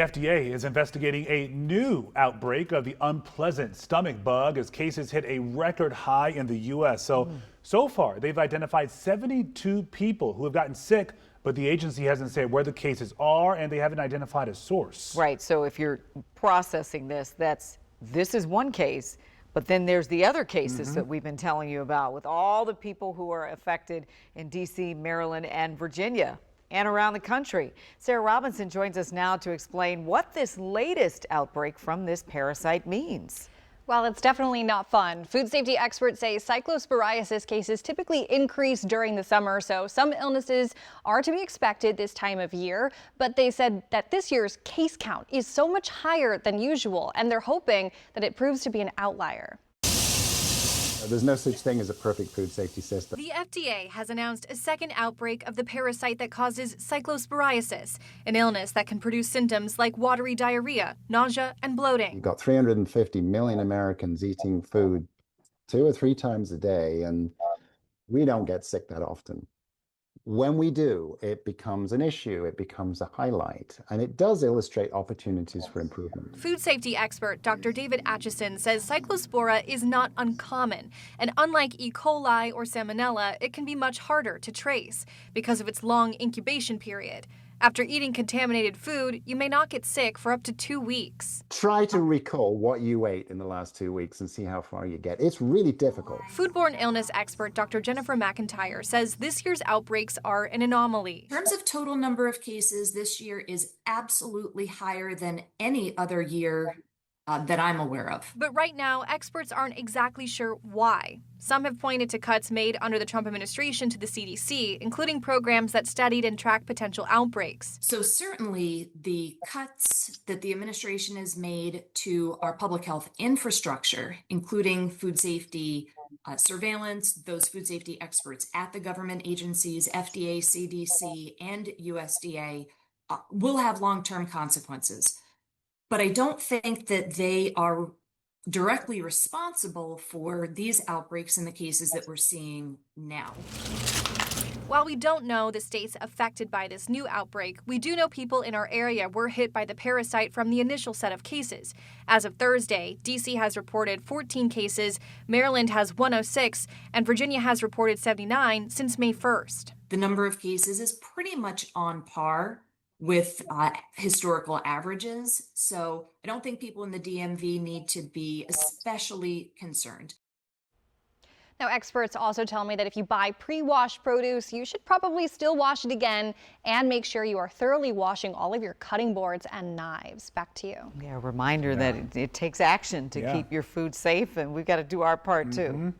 FDA is investigating a new outbreak of the unpleasant stomach bug as cases hit a record high in the U.S. So far, they've identified 72 people who have gotten sick, but the agency hasn't said where the cases are and they haven't identified a source. Right. So if you're processing this, this is one case, but then there's the other cases that we've been telling you about with all the people who are affected in D.C., Maryland, and Virginia, and around the country. Sarah Robinson joins us now to explain what this latest outbreak from this parasite means. Well, it's definitely not fun. Food safety experts say cyclosporiasis cases typically increase during the summer, so some illnesses are to be expected this time of year. But they said that this year's case count is so much higher than usual, and they're hoping that it proves to be an outlier. There's no such thing as a perfect food safety system. The FDA has announced a second outbreak of the parasite that causes cyclosporiasis, an illness that can produce symptoms like watery diarrhea, nausea, and bloating. You've got 350 million Americans eating food 2 or 3 times a day, and we don't get sick that often. When we do, it becomes an issue, it becomes a highlight, and it does illustrate opportunities for improvement. Food safety expert Dr. David Atchison says cyclospora is not uncommon, and unlike E. coli or salmonella, it can be much harder to trace because of its long incubation period. After eating contaminated food, you may not get sick for up to 2 weeks. Try to recall what you ate in the last 2 weeks and see how far you get. It's really difficult. Foodborne illness expert Dr. Jennifer McIntyre says this year's outbreaks are an anomaly. In terms of total number of cases, this year is absolutely higher than any other year that I'm aware of. But right now, experts aren't exactly sure why. Some have pointed to cuts made under the Trump administration to the CDC, including programs that studied and tracked potential outbreaks. So certainly the cuts that the administration has made to our public health infrastructure, including food safety surveillance, those food safety experts at the government agencies, FDA, CDC, and USDA, will have long-term consequences. But I don't think that they are directly responsible for these outbreaks in the cases that we're seeing now. While we don't know the states affected by this new outbreak, we do know people in our area were hit by the parasite from the initial set of cases. As of Thursday, D.C. has reported 14 cases, Maryland has 106, and Virginia has reported 79 since May 1st. The number of cases is pretty much on par with historical averages. So I don't think people in the DMV need to be especially concerned. Now, experts also tell me that if you buy pre-washed produce, you should probably still wash it again and make sure you are thoroughly washing all of your cutting boards and knives. Back to you. Yeah, a reminder that it takes action to keep your food safe, and we've got to do our part too.